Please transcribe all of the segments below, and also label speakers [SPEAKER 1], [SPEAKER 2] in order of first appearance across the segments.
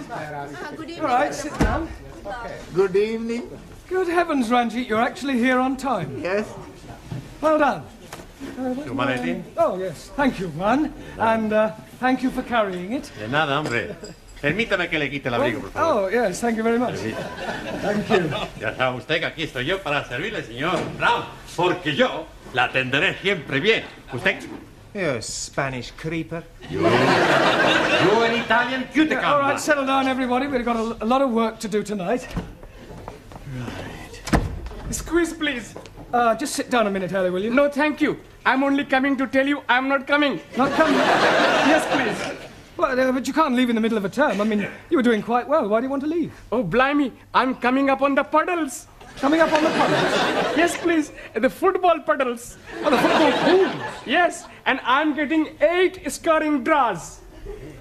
[SPEAKER 1] down.
[SPEAKER 2] Good evening.
[SPEAKER 1] All right, sit down.
[SPEAKER 2] Okay.
[SPEAKER 3] Good evening.
[SPEAKER 1] Good heavens, Ranjit, you're actually here on time.
[SPEAKER 3] Yes.
[SPEAKER 1] Well done.
[SPEAKER 4] Humanity?
[SPEAKER 1] Oh, yes. Thank you, Juan. And thank you for carrying it.
[SPEAKER 4] De nada, hombre. Permítame que le quite el abrigo, por favor.
[SPEAKER 1] Oh, yes, thank you very much. Thank you.
[SPEAKER 4] Ya sabe usted que aquí estoy yo para servirle, señor Brown, porque yo la atenderé siempre bien. ¿Usted?
[SPEAKER 5] You Spanish creeper.
[SPEAKER 4] You an Italian cuticum.
[SPEAKER 1] All right, settle down, everybody. We've got a lot of work to do tonight.
[SPEAKER 6] Right. Squeeze, please.
[SPEAKER 1] Just sit down a minute, Ellie, will you?
[SPEAKER 6] No, thank you. I'm only coming to tell you I'm not coming.
[SPEAKER 1] Not coming?
[SPEAKER 6] Yes, please.
[SPEAKER 1] Well, but you can't leave in the middle of a term. I mean, you were doing quite well. Why do you want to leave?
[SPEAKER 6] Oh, blimey. I'm coming up on the puddles.
[SPEAKER 1] Coming up on the puddles?
[SPEAKER 6] Yes, please. The football puddles.
[SPEAKER 1] Oh, the football pools?
[SPEAKER 6] Yes, and I'm getting 8 scoring draws.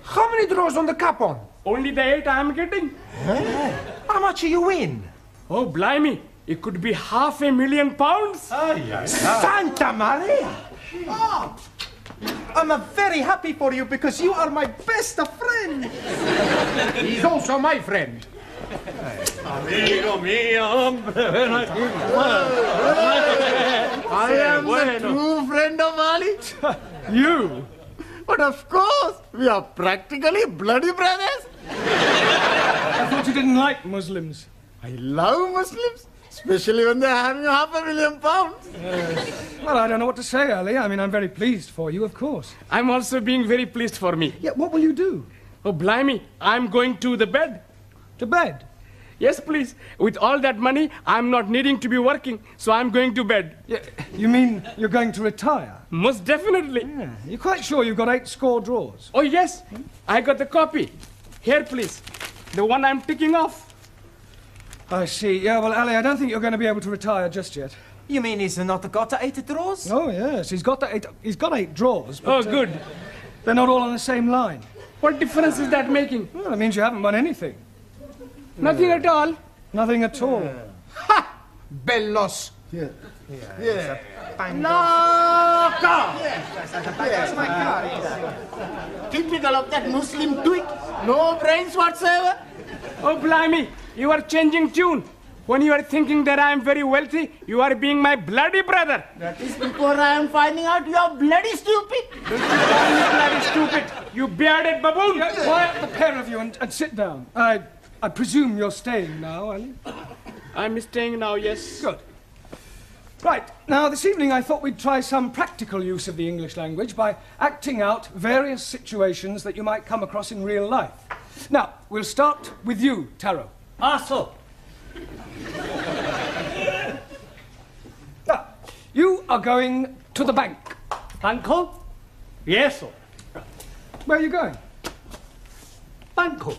[SPEAKER 5] How many draws on the cup on?
[SPEAKER 6] Only the 8 I'm getting.
[SPEAKER 5] How much do you win?
[SPEAKER 6] Oh, blimey. It could be £500,000.
[SPEAKER 5] Santa Maria! Oh, I'm very happy for you because you are my best friend.
[SPEAKER 3] He's also my friend.
[SPEAKER 4] Amigo mío, hombre, ven aquí.
[SPEAKER 3] I am the true friend of Ali.
[SPEAKER 1] You?
[SPEAKER 3] But of course, we are practically bloody brothers.
[SPEAKER 1] I thought you didn't like Muslims.
[SPEAKER 3] I love Muslims, especially when they're having £500,000.
[SPEAKER 1] Well, I don't know what to say, Ali. I mean, I'm very pleased for you, of course.
[SPEAKER 6] I'm also being very pleased for me.
[SPEAKER 1] Yeah, what will you do?
[SPEAKER 6] Oh, blimey. I'm going to the bed.
[SPEAKER 1] To bed?
[SPEAKER 6] Yes, please. With all that money, I'm not needing to be working, so I'm going to bed.
[SPEAKER 1] Yeah, you mean you're going to retire?
[SPEAKER 6] Most definitely.
[SPEAKER 1] Yeah. You're quite sure you've got 8 score draws?
[SPEAKER 6] Oh, yes. I got the copy. Here, please. The one I'm ticking off.
[SPEAKER 1] I see. Yeah, well, Ali, I don't think you're going to be able to retire just yet.
[SPEAKER 5] You mean he's not got the 8 draws?
[SPEAKER 1] Oh, yes. He's got 8 draws. But,
[SPEAKER 6] Oh, good.
[SPEAKER 1] They're not all on the same line.
[SPEAKER 6] What difference is that making?
[SPEAKER 1] Well, it means you haven't won anything.
[SPEAKER 6] Nothing at all.
[SPEAKER 1] Nothing at all.
[SPEAKER 3] Ha! Bellos.
[SPEAKER 1] Yeah.
[SPEAKER 3] Yeah.
[SPEAKER 5] Loco!
[SPEAKER 3] That's my car. Typical of that Muslim twig. No brains whatsoever.
[SPEAKER 6] Oh, blimey. You are changing tune. When you are thinking that I am very wealthy, you are being my bloody brother.
[SPEAKER 3] That is before I am finding out you are bloody stupid.
[SPEAKER 6] Don't you call me bloody stupid, you bearded baboon.
[SPEAKER 1] Quiet, the pair of you, and sit down. I presume you're staying now, Ali?
[SPEAKER 6] I'm staying now, yes.
[SPEAKER 1] Good. Right, now this evening I thought we'd try some practical use of the English language by acting out various situations that you might come across in real life. Now, we'll start with you, Taro.
[SPEAKER 6] So.
[SPEAKER 1] Now, you are going to the bank.
[SPEAKER 6] Banco? Yes, sir.
[SPEAKER 1] Where are you going?
[SPEAKER 6] Banco.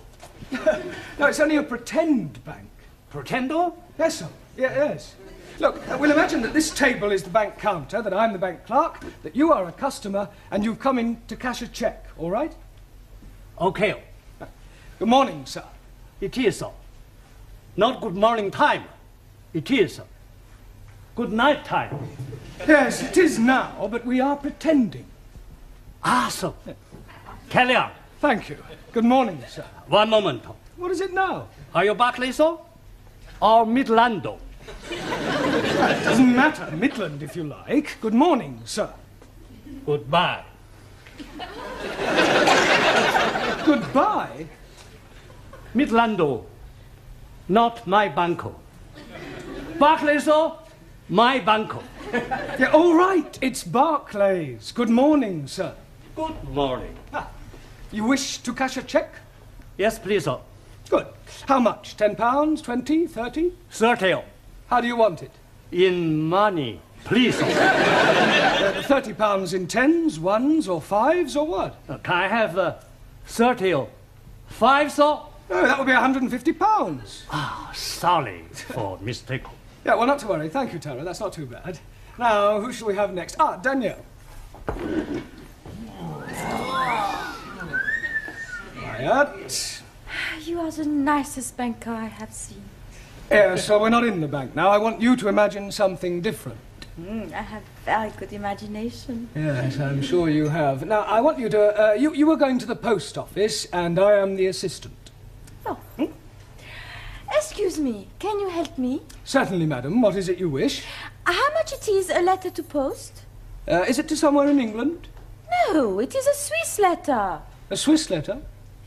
[SPEAKER 1] No, it's only a pretend bank.
[SPEAKER 6] Pretendo?
[SPEAKER 1] Yes, sir. Yeah, yes. Look, we'll imagine that this table is the bank counter, that I'm the bank clerk, that you are a customer, and you've come in to cash a cheque, all right?
[SPEAKER 7] Okay.
[SPEAKER 1] Good morning, sir.
[SPEAKER 7] It is so. Not good morning time. It is so. Good night time.
[SPEAKER 1] Yes, it is now, but we are pretending.
[SPEAKER 7] So. Carry on.
[SPEAKER 1] Thank you. Good morning, sir.
[SPEAKER 7] One moment.
[SPEAKER 1] What is it now?
[SPEAKER 7] Are you Barclays or Midlando?
[SPEAKER 1] It doesn't matter. Midland, if you like. Good morning, sir.
[SPEAKER 7] Goodbye.
[SPEAKER 1] Goodbye?
[SPEAKER 7] Midlando, not my banco. Barclays or my banco.
[SPEAKER 1] Yeah, all right. It's Barclays. Good morning, sir.
[SPEAKER 7] Good morning.
[SPEAKER 1] You wish to cash a cheque?
[SPEAKER 7] Yes, please, sir.
[SPEAKER 1] Good. How much? £10, 20, 30?
[SPEAKER 7] 30.
[SPEAKER 1] How do you want it?
[SPEAKER 7] In money, please, sir.
[SPEAKER 1] £30 in tens, ones, or fives, or what?
[SPEAKER 7] Can I have 30 5, sir?
[SPEAKER 1] Oh, that would be £150.
[SPEAKER 7] Sorry for mistake.
[SPEAKER 1] Yeah, well, not to worry. Thank you, Tara. That's not too bad. Now, who shall we have next? Danielle. Quiet.
[SPEAKER 2] You are the nicest banker I have seen.
[SPEAKER 1] Yeah, so we're not in the bank now. I want you to imagine something different.
[SPEAKER 2] I have very good imagination.
[SPEAKER 1] Yes, I'm sure you have. Now, I want you to... you were going to the post office, and I am the assistant.
[SPEAKER 2] excuse me. Can you help me?
[SPEAKER 1] Certainly, madam. What is it you wish?
[SPEAKER 2] How much it is a letter to post?
[SPEAKER 1] Is it to somewhere in England?
[SPEAKER 2] No, it is a Swiss letter.
[SPEAKER 1] A Swiss letter?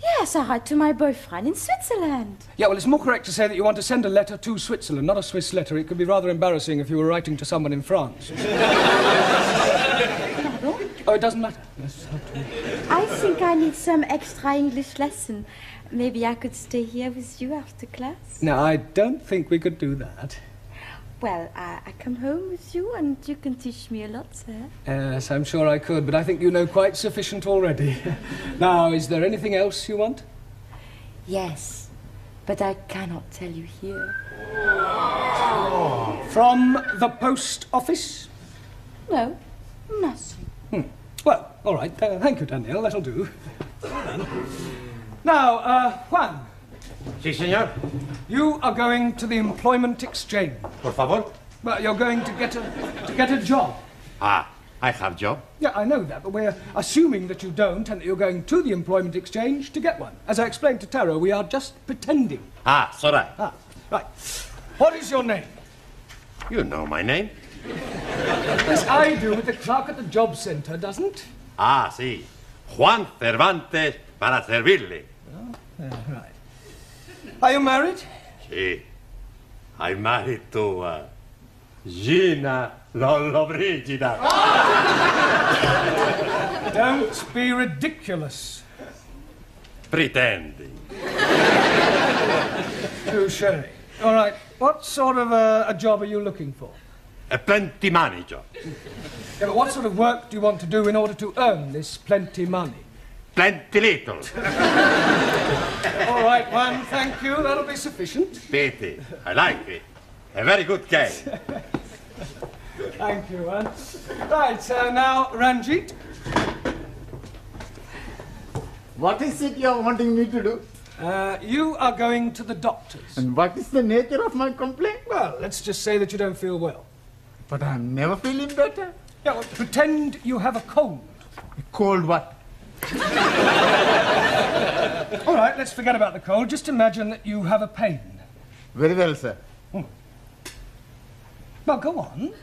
[SPEAKER 2] Yes, I write to my boyfriend in Switzerland.
[SPEAKER 1] Yeah, well, it's more correct to say that you want to send a letter to Switzerland, not a Swiss letter. It could be rather embarrassing if you were writing to someone in France. Oh, it doesn't matter. Yes,
[SPEAKER 2] I think I need some extra English lesson. Maybe I could stay here with you after class?
[SPEAKER 1] No, I don't think we could do that.
[SPEAKER 2] Well, I come home with you and you can teach me a lot, sir.
[SPEAKER 1] Yes, I'm sure I could, but I think you know quite sufficient already. Now, is there anything else you want?
[SPEAKER 2] Yes, but I cannot tell you here.
[SPEAKER 1] From the post office?
[SPEAKER 2] No, nothing.
[SPEAKER 1] Well, all right. Thank you, Danielle. That'll do. Now, Juan.
[SPEAKER 4] Sí, señor.
[SPEAKER 1] You are going to the employment exchange.
[SPEAKER 4] Por favor.
[SPEAKER 1] Well, you're going to get a job.
[SPEAKER 4] Ah, I have job.
[SPEAKER 1] Yeah, I know that, but we're assuming that you don't and that you're going to the employment exchange to get one. As I explained to Taro, we are just pretending.
[SPEAKER 4] Ah, it's all right.
[SPEAKER 1] Ah, right. What is your name?
[SPEAKER 4] You know my name.
[SPEAKER 1] Yes, I do, but the clerk at the job centre doesn't.
[SPEAKER 4] Ah, sí. Juan Cervantes para servirle.
[SPEAKER 1] Right. Are you married?
[SPEAKER 4] Sí. I'm married to Gina Lollobrigida.
[SPEAKER 1] Don't be ridiculous.
[SPEAKER 4] Pretending.
[SPEAKER 1] Touché. All right. What sort of a job are you looking for?
[SPEAKER 4] A plenty money job.
[SPEAKER 1] Yeah, but what sort of work do you want to do in order to earn this plenty money?
[SPEAKER 4] Plenty little.
[SPEAKER 1] All right, Juan, thank you. That'll be sufficient.
[SPEAKER 4] Pity. I like it. A very good game.
[SPEAKER 1] Thank you, Juan. Right, so now, Ranjit.
[SPEAKER 3] What is it you're wanting me to do?
[SPEAKER 1] You are going to the doctor's.
[SPEAKER 3] And what is the nature of my complaint?
[SPEAKER 1] Well, let's just say that you don't feel well.
[SPEAKER 3] But I'm never feeling better.
[SPEAKER 1] Yeah, well, pretend you have a cold.
[SPEAKER 3] A cold what?
[SPEAKER 1] All right, let's forget about the cold. Just imagine that you have a pain.
[SPEAKER 3] Very well, sir.
[SPEAKER 1] Well, go on.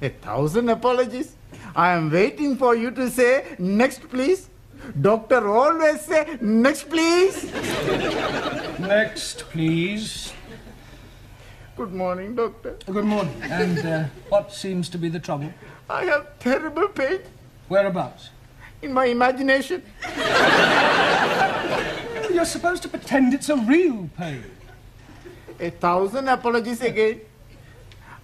[SPEAKER 3] 1,000 apologies. I am waiting for you to say, next please. Doctor always say, next please.
[SPEAKER 1] Next, please.
[SPEAKER 3] Good morning, doctor.
[SPEAKER 1] Good morning. And what seems to be the trouble?
[SPEAKER 3] I have terrible pain
[SPEAKER 1] Whereabouts?
[SPEAKER 3] in my imagination.
[SPEAKER 1] You're supposed to pretend it's a real pain.
[SPEAKER 3] 1,000 apologies again.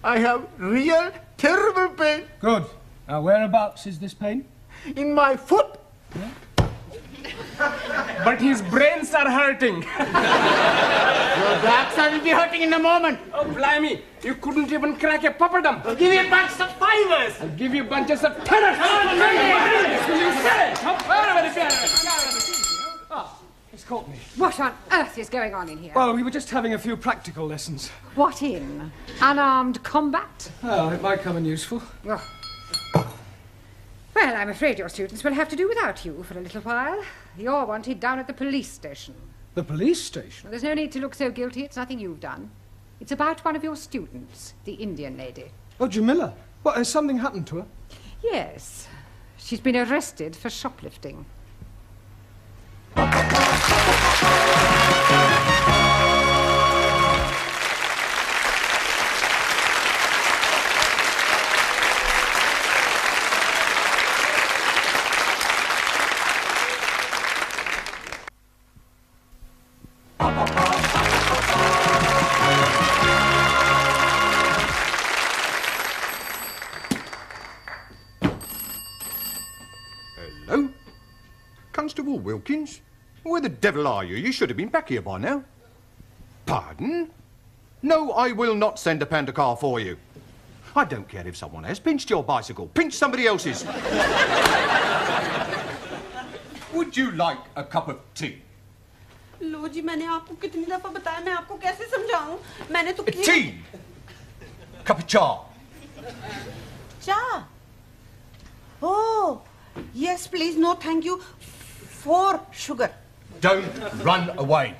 [SPEAKER 3] I have real terrible pain
[SPEAKER 1] Good. Now, whereabouts is this pain?
[SPEAKER 3] in my foot.
[SPEAKER 6] But his brains are hurting.
[SPEAKER 3] Your backside will be hurting in a moment.
[SPEAKER 6] Oh, blimey. You couldn't even crack a papadum.
[SPEAKER 3] I'll give you a bunch of fivers.
[SPEAKER 6] I'll give you bunches of tenors. Will you say?
[SPEAKER 1] He's caught me.
[SPEAKER 8] What on earth is going on in here?
[SPEAKER 1] Well, we were just having a few practical lessons.
[SPEAKER 8] What in? Unarmed combat?
[SPEAKER 1] Oh, it might come in useful.
[SPEAKER 8] Well, I'm afraid your students will have to do without you for a little while. You're wanted down at the police station.
[SPEAKER 1] The police station?
[SPEAKER 8] Well, there's no need to look so guilty. It's nothing you've done. It's about one of your students, the Indian lady.
[SPEAKER 1] Oh, Jamila. What, has something happened to her?
[SPEAKER 8] Yes. She's been arrested for shoplifting.
[SPEAKER 9] Hello? Constable Wilkins? Where the devil are you? You should have been back here by now. Pardon? No, I will not send a panda car for you. I don't care if someone has pinched your bicycle. Pinch somebody else's. Would you like a cup of tea?
[SPEAKER 10] लो जी मैंने आपको कितनी दफा बताया मैं आपको कैसे समझाऊं मैंने तो
[SPEAKER 9] Tea! Cup of cha.
[SPEAKER 10] चा oh yes please no thank you 4 sugar
[SPEAKER 9] Don't run away.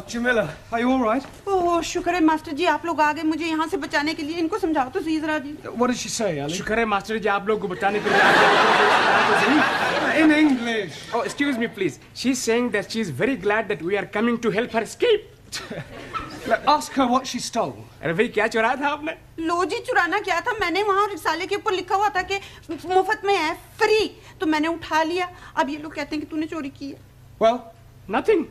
[SPEAKER 1] Jamila, are you all right?
[SPEAKER 10] ओह शुक्र है मास्टर जी आप लोग आ गए मुझे यहाँ से बचाने के लिए इनको समझाओ तो सही जरा जी
[SPEAKER 1] What did she say, Ali?
[SPEAKER 6] शुक्र है मास्टर जी आप लोग को बचाने के लिए आ गए।
[SPEAKER 1] In English.
[SPEAKER 6] Oh, excuse me, please. She's saying that she's very glad that we are coming to help her escape.
[SPEAKER 1] Ask her what she stole.
[SPEAKER 6] अरे भाई क्या चुराया था आपने?
[SPEAKER 10] लो जी चुराना क्या था मैंने वहाँ रिसाले के ऊपर लिखा हुआ था कि मुफ्त में है फ्री तो मैंने उठा लिया अब ये लोग कहते हैं कि तूने चोरी की है
[SPEAKER 1] Well,
[SPEAKER 6] Nothing.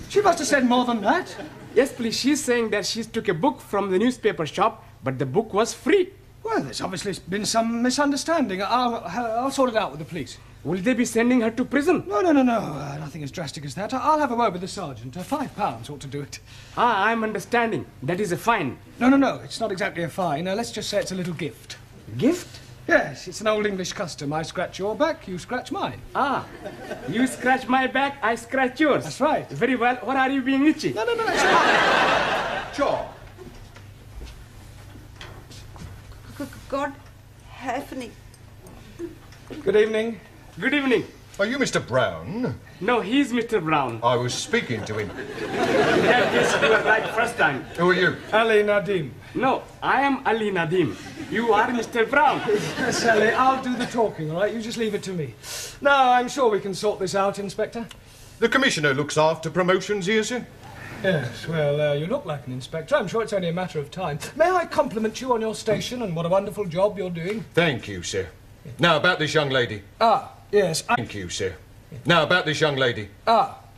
[SPEAKER 1] she must have said more than that.
[SPEAKER 6] Yes, please. She's saying that she took a book from the newspaper shop, but the book was free.
[SPEAKER 1] Well, there's obviously been some misunderstanding. I'll sort it out with the police.
[SPEAKER 6] Will they be sending her to prison?
[SPEAKER 1] No. Nothing as drastic as that. I'll have a word with the sergeant. £5 ought to do it.
[SPEAKER 6] Ah, I'm understanding. That is a fine.
[SPEAKER 1] No. It's not exactly a fine. Let's just say it's a little gift.
[SPEAKER 6] Gift?
[SPEAKER 1] Yes, it's an old English custom. I scratch your back, you scratch mine.
[SPEAKER 6] Ah, you scratch my back, I scratch yours.
[SPEAKER 1] That's right.
[SPEAKER 6] Very well. What are you being itchy?
[SPEAKER 1] No, it's fine.
[SPEAKER 9] Sure.
[SPEAKER 10] God happening
[SPEAKER 1] Good evening.
[SPEAKER 6] Good evening.
[SPEAKER 9] Are you Mr. Brown?
[SPEAKER 6] No, he's Mr. Brown.
[SPEAKER 9] I was speaking to him.
[SPEAKER 6] Yeah, yes, you were right first time.
[SPEAKER 9] Who are you?
[SPEAKER 1] Ali Nadim.
[SPEAKER 6] No, I am Ali Nadim. You are Mr. Brown.
[SPEAKER 1] Yes, Ali, I'll do the talking, all right? You just leave it to me. No, I'm sure we can sort this out, Inspector.
[SPEAKER 9] The Commissioner looks after promotions here, sir.
[SPEAKER 1] Yes, well, you look like an inspector. I'm sure it's only a matter of time. May I compliment you on your station and what a wonderful job you're doing?
[SPEAKER 9] Thank you, sir. Now, about this young lady.
[SPEAKER 1] Yes.
[SPEAKER 9] Thank you, sir. Now, about this young lady.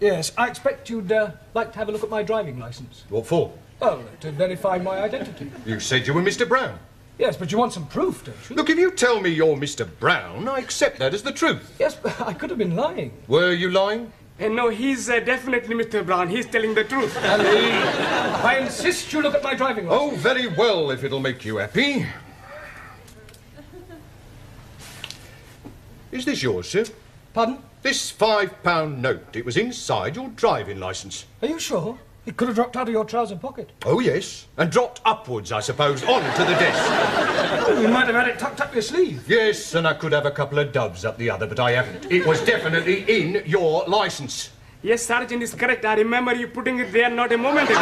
[SPEAKER 1] Yes. I expect you'd like to have a look at my driving licence.
[SPEAKER 9] What for?
[SPEAKER 1] Oh, to verify my identity.
[SPEAKER 9] You said you were Mr. Brown.
[SPEAKER 1] Yes, but you want some proof, don't you?
[SPEAKER 9] Look, if you tell me you're Mr. Brown, I accept that as the truth.
[SPEAKER 1] Yes, but I could have been lying.
[SPEAKER 9] Were you lying?
[SPEAKER 6] No, he's definitely Mr. Brown. He's telling the truth.
[SPEAKER 1] Ali, I insist you look at my driving licence.
[SPEAKER 9] Oh, very well, if it'll make you happy. Is this yours, sir?
[SPEAKER 1] Pardon?
[SPEAKER 9] This £5 note. It was inside your driving licence.
[SPEAKER 1] Are you sure? It could have dropped out of your trouser pocket.
[SPEAKER 9] Oh, yes. And dropped upwards, I suppose, onto the desk.
[SPEAKER 1] Oh, you might have had it tucked up your sleeve.
[SPEAKER 9] Yes, and I could have a couple of doves up the other, but I haven't. It was definitely in your licence.
[SPEAKER 6] Yes, Sergeant is correct. I remember you putting it there not a moment ago.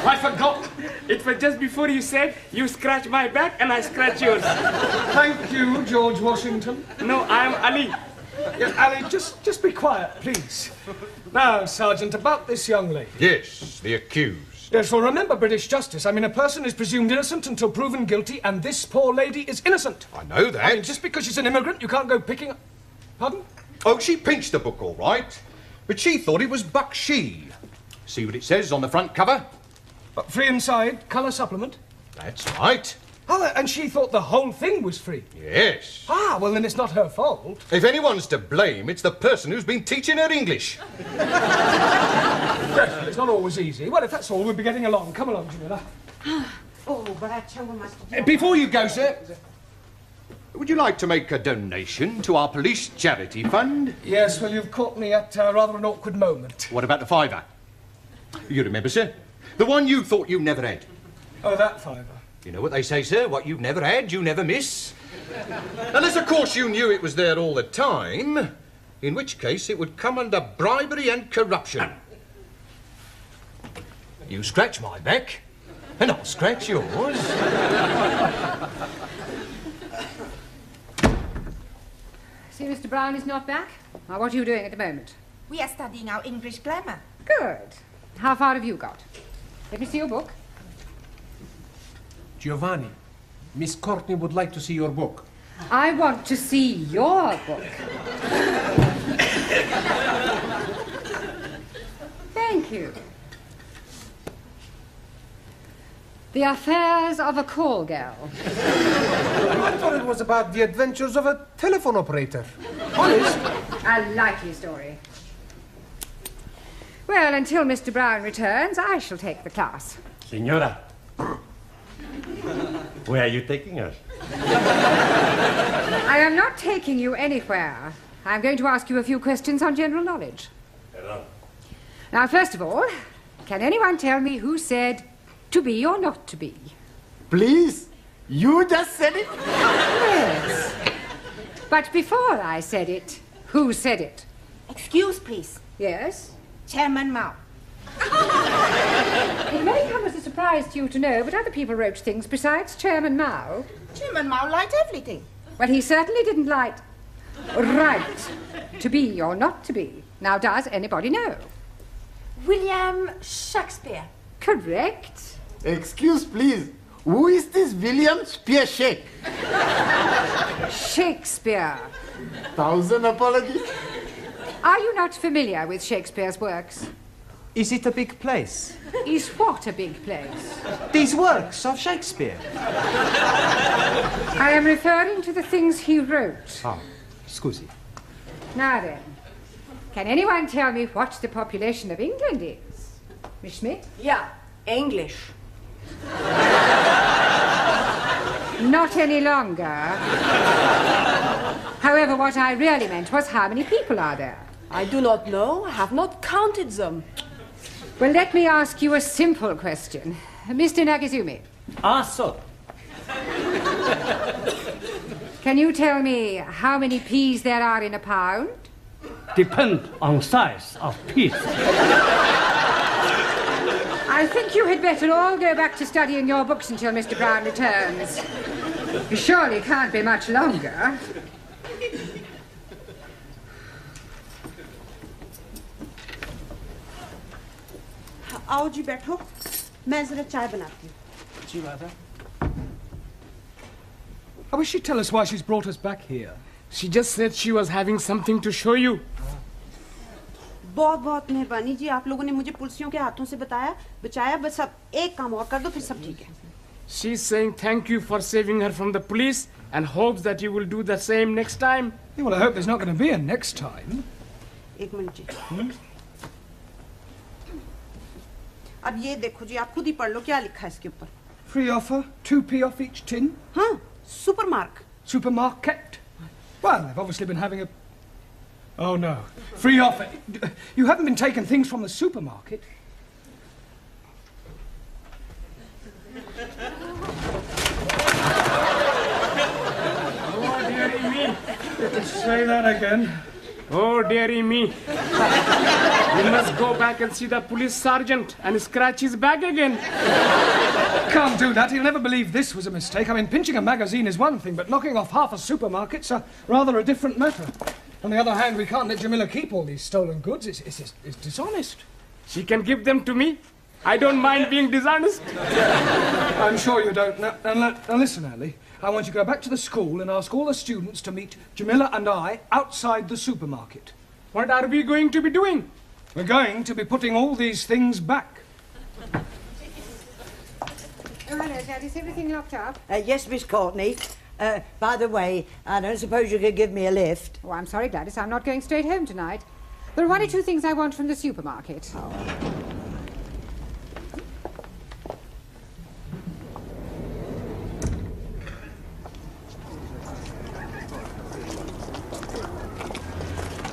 [SPEAKER 1] I forgot.
[SPEAKER 6] It was just before you said, you scratch my back and I scratch yours.
[SPEAKER 1] Thank you, George Washington.
[SPEAKER 6] No, I am Ali.
[SPEAKER 1] Yes, Ali, just be quiet, please. Now, Sergeant, about this young lady.
[SPEAKER 9] Yes, the accused.
[SPEAKER 1] Yes, well, remember British justice. I mean, a person is presumed innocent until proven guilty, and this poor lady is innocent.
[SPEAKER 9] I know that.
[SPEAKER 1] I mean, just because she's an immigrant, you can't go picking up... Pardon?
[SPEAKER 9] Oh, she pinched the book all right, but she thought it was Bakshi. See what it says on the front cover?
[SPEAKER 1] Free inside, colour supplement.
[SPEAKER 9] That's right.
[SPEAKER 1] Oh, and she thought the whole thing was free.
[SPEAKER 9] Yes.
[SPEAKER 1] Ah, well, then it's not her fault.
[SPEAKER 9] If anyone's to blame, it's the person who's been teaching her English.
[SPEAKER 1] Yes, well, it's not always easy. Well, if that's all, we'll be getting along. Come along, Jamila.
[SPEAKER 10] Oh, but I tell you, Master.
[SPEAKER 9] Before you go, sir, would you like to make a donation to our police charity fund?
[SPEAKER 1] Yes, well, you've caught me at rather an awkward moment.
[SPEAKER 9] What about the £5? You remember, sir? The one you thought you never had.
[SPEAKER 1] Oh, that £5.
[SPEAKER 9] You know what they say, sir? What you've never had, you never miss. Unless, of course, you knew it was there all the time, in which case it would come under bribery and corruption. You scratch my back, and I'll scratch yours.
[SPEAKER 8] See, Mr. Brown is not back? Now, what are you doing at the moment?
[SPEAKER 11] We are studying our English grammar.
[SPEAKER 8] Good. How far have you got? Let me see your book.
[SPEAKER 5] Giovanni, Miss Courtney would like to see your book.
[SPEAKER 8] I want to see your book. Thank you. The Affairs of a Call Girl.
[SPEAKER 5] I thought it was about the adventures of a telephone operator. Honest?
[SPEAKER 8] A likely story. Well, until Mr. Brown returns, I shall take the class.
[SPEAKER 4] Señora, where are you taking us?
[SPEAKER 8] I am not taking you anywhere. I'm going to ask you a few questions on general knowledge.
[SPEAKER 4] Hello.
[SPEAKER 8] Now, first of all, can anyone tell me who said to be or not to be?
[SPEAKER 3] Please, you just said it.
[SPEAKER 8] Yes. But before I said it, who said it?
[SPEAKER 11] Excuse, please.
[SPEAKER 8] Yes?
[SPEAKER 11] Chairman Mao.
[SPEAKER 8] It may come as a surprise to you to know, but other people wrote things besides Chairman Mao.
[SPEAKER 11] Chairman Mao liked everything.
[SPEAKER 8] Well, he certainly didn't like right to be or not to be. Now, does anybody know?
[SPEAKER 11] William Shakespeare.
[SPEAKER 8] Correct.
[SPEAKER 3] Excuse, please. Who is this William Spearshake?
[SPEAKER 8] Shakespeare.
[SPEAKER 3] 1,000 apologies.
[SPEAKER 8] Are you not familiar with Shakespeare's works?
[SPEAKER 5] Is it a big place?
[SPEAKER 8] Is what a big place?
[SPEAKER 5] These works of Shakespeare.
[SPEAKER 8] I am referring to the things he wrote.
[SPEAKER 5] Oh, scusi.
[SPEAKER 8] Now then, can anyone tell me what the population of England is? Miss Smith?
[SPEAKER 12] Yeah, English.
[SPEAKER 8] Not any longer. However, what I really meant was how many people are there?
[SPEAKER 12] I do not know. I have not counted them.
[SPEAKER 8] Well, let me ask you a simple question. Mr. Nagazumi.
[SPEAKER 7] So.
[SPEAKER 8] Can you tell me how many peas there are in a pound?
[SPEAKER 7] Depend on size of piece.
[SPEAKER 8] I think you had better all go back to studying your books until Mr. Brown returns. He surely can't be much longer.
[SPEAKER 10] आओ जी बैठो मैं जरा चाय बनाती हूँ
[SPEAKER 1] जी Mother. I wish she'd tell us why she's brought us back here.
[SPEAKER 6] She just said she was having something to show you.
[SPEAKER 10] बहुत बहुत मेहरबानी जी आप लोगों ने मुझे पुलिसियों के हाथों से बचाया बस अब एक काम और कर दो फिर सब ठीक है
[SPEAKER 6] She's saying thank you for saving her from the police and hopes that you will do the same next time.
[SPEAKER 1] Yeah, well, I hope there's not going to be a next time.
[SPEAKER 10] एक minute जी अब ये देखो जी आप खुद ही पढ़ लो क्या लिखा है इसके ऊपर
[SPEAKER 1] Free offer, 2p off each tin.
[SPEAKER 10] हाँ सुपरमार्क
[SPEAKER 1] Supermarket. Well, they've obviously been having a... Oh, no. Free offer. You haven't been taking things from the supermarket.
[SPEAKER 6] Oh, dearie me.
[SPEAKER 1] Say that again.
[SPEAKER 6] Oh, dearie me. You must go back and see the police sergeant and scratch his back again.
[SPEAKER 1] Can't do that. He'll never believe this was a mistake. I mean, pinching a magazine is one thing, but knocking off half a supermarket's rather a different matter. On the other hand, we can't let Jamila keep all these stolen goods. It's dishonest.
[SPEAKER 6] She can give them to me. I don't mind being dishonest.
[SPEAKER 1] I'm sure you don't. Now listen, Ali. I want you to go back to the school and ask all the students to meet Jamila and I outside the supermarket.
[SPEAKER 6] What are we going to be doing?
[SPEAKER 1] We're going to be putting all these things back.
[SPEAKER 8] Oh, hello, Dad. Is everything locked up?
[SPEAKER 13] Yes, Miss Courtney. By the way, I don't suppose you could give me a lift.
[SPEAKER 8] Oh, I'm sorry, Gladys. I'm not going straight home tonight. There are one or two things I want from the supermarket.
[SPEAKER 13] Oh.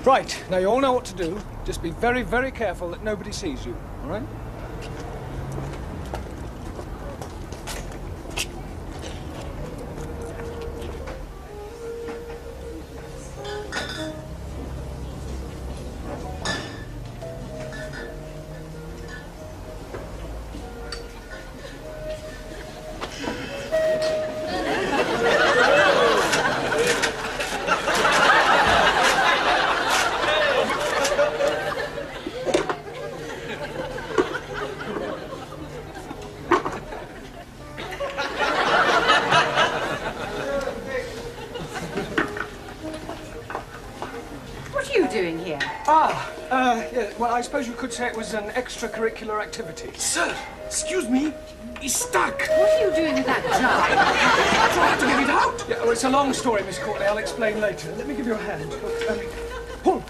[SPEAKER 1] Right, now you all know what to do. Just be very, very careful that nobody sees you, all right? Yeah, well, I suppose you could say it was an extracurricular activity.
[SPEAKER 14] Sir, excuse me. He's stuck.
[SPEAKER 8] What are you doing with that jar?
[SPEAKER 14] Trying to get it out.
[SPEAKER 1] Yeah, well, it's a long story, Miss Courtney. I'll explain later. Let me give you a hand. Pull.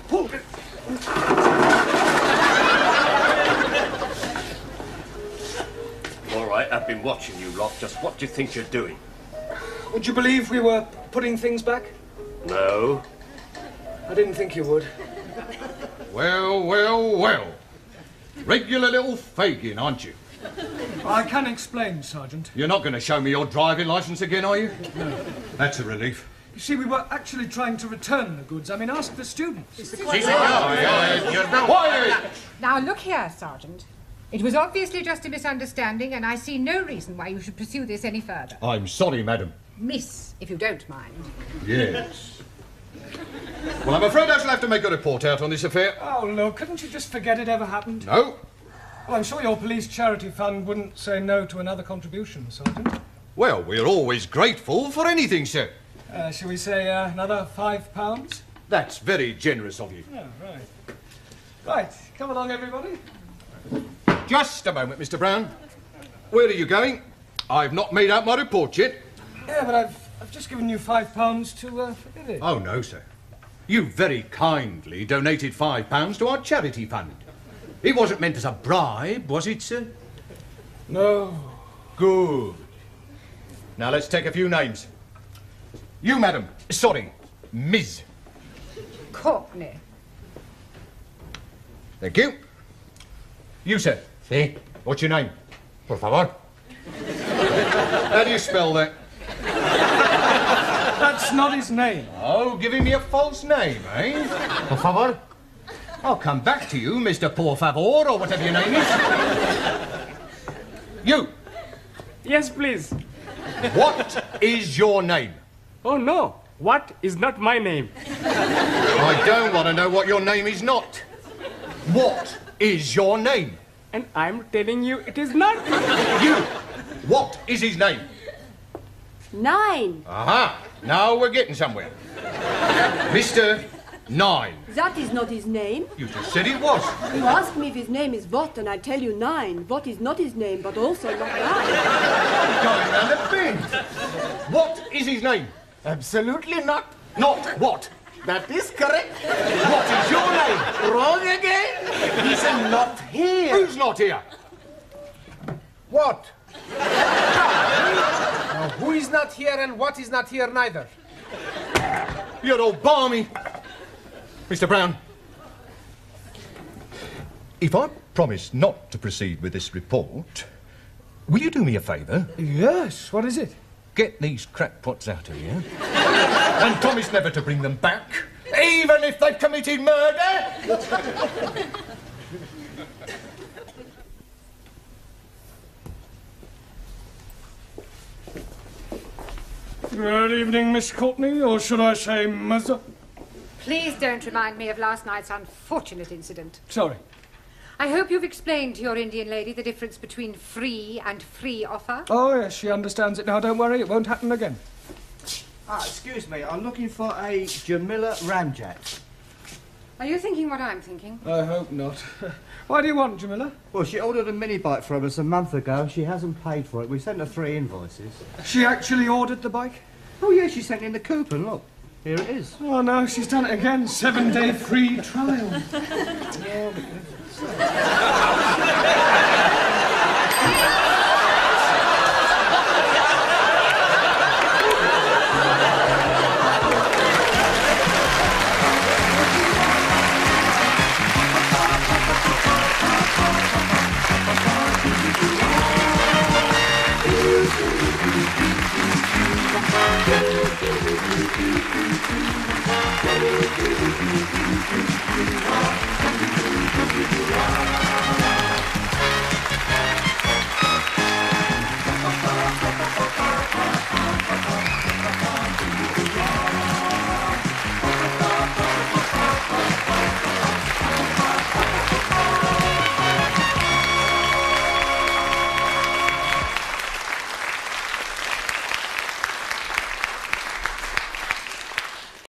[SPEAKER 4] All right, I've been watching you lot. Just what do you think you're doing?
[SPEAKER 1] Would you believe we were putting things back?
[SPEAKER 4] No.
[SPEAKER 1] I didn't think you would.
[SPEAKER 9] Well. Regular little Fagin, aren't you?
[SPEAKER 1] I can explain, Sergeant.
[SPEAKER 9] You're not going to show me your driving licence again, are you?
[SPEAKER 1] No.
[SPEAKER 9] That's a relief.
[SPEAKER 1] You see, we were actually trying to return the goods. I mean, ask the students.
[SPEAKER 8] Now, look here, Sergeant. It was obviously just a misunderstanding, and I see no reason why you should pursue this any further.
[SPEAKER 9] I'm sorry, madam.
[SPEAKER 8] Miss, if you don't mind.
[SPEAKER 9] Yes. Well, I'm afraid I shall have to make a report out on this affair.
[SPEAKER 1] Oh, look, couldn't you just forget it ever happened?
[SPEAKER 9] No.
[SPEAKER 1] Well, I'm sure your police charity fund wouldn't say no to another contribution, Sergeant.
[SPEAKER 9] Well, we're always grateful for anything, sir.
[SPEAKER 1] Shall we say another £5?
[SPEAKER 9] That's very generous of you.
[SPEAKER 1] Oh, right. Right, come along, everybody.
[SPEAKER 9] Just a moment, Mr. Brown. Where are you going? I've not made out my report yet.
[SPEAKER 1] Yeah, but I've just given you £5 to forget it.
[SPEAKER 9] Oh, no, sir. You very kindly donated £5 to our charity fund. It wasn't meant as a bribe, was it, sir?
[SPEAKER 1] No.
[SPEAKER 9] Good. Now, let's take a few names. You, madam. Sorry, Ms.
[SPEAKER 8] Courtney.
[SPEAKER 9] Thank you. You, sir.
[SPEAKER 4] Sí.
[SPEAKER 9] What's your name?
[SPEAKER 4] Por favor.
[SPEAKER 9] How do you spell that?
[SPEAKER 1] That's not his name.
[SPEAKER 9] Oh, giving me a false name, eh?
[SPEAKER 4] Por favor.
[SPEAKER 9] I'll come back to you, Mr. Por Favor, or whatever your name is. You.
[SPEAKER 6] Yes, please.
[SPEAKER 9] What is your name?
[SPEAKER 6] Oh, no. What is not my name?
[SPEAKER 9] I don't want to know what your name is not. What is your name?
[SPEAKER 6] And I'm telling you it is not.
[SPEAKER 9] You. What is his name?
[SPEAKER 12] 9.
[SPEAKER 9] Aha. Now we're getting somewhere. Mr. 9.
[SPEAKER 12] That is not his name.
[SPEAKER 9] You just said it was.
[SPEAKER 12] You ask me if his name is what, and I tell you 9. What is not his name, but also not 9.
[SPEAKER 9] Going round the bend. What is his name?
[SPEAKER 3] Absolutely not.
[SPEAKER 9] Not what?
[SPEAKER 3] That is correct.
[SPEAKER 9] What is your name?
[SPEAKER 3] Wrong again. He's not here.
[SPEAKER 9] Who's not here?
[SPEAKER 3] What?
[SPEAKER 5] Now, who is not here and what is not here neither?
[SPEAKER 9] You're all balmy. Mr. Brown, if I promise not to proceed with this report, will you do me a favour?
[SPEAKER 1] Yes, what is it?
[SPEAKER 9] Get these crackpots out of here and promise never to bring them back, even if they've committed murder.
[SPEAKER 1] Good evening, Miss Courtney, or should I say Mother?
[SPEAKER 8] Please don't remind me of last night's unfortunate incident.
[SPEAKER 1] Sorry.
[SPEAKER 8] I hope you've explained to your Indian lady the difference between free and free offer.
[SPEAKER 1] Oh, yes, she understands it now. Don't worry, it won't happen again.
[SPEAKER 15] Excuse me, I'm looking for a Jamila Ramjet.
[SPEAKER 8] Are you thinking what I'm thinking?
[SPEAKER 1] I hope not. Why do you want, Jamila?
[SPEAKER 15] Well, she ordered a mini bike from us a month ago and she hasn't paid for it. We sent her 3 invoices.
[SPEAKER 1] She actually ordered the bike?
[SPEAKER 15] Oh, yeah, she sent in the coupon, look. Here it is.
[SPEAKER 1] Oh, no, she's done it again. 7-day free trial.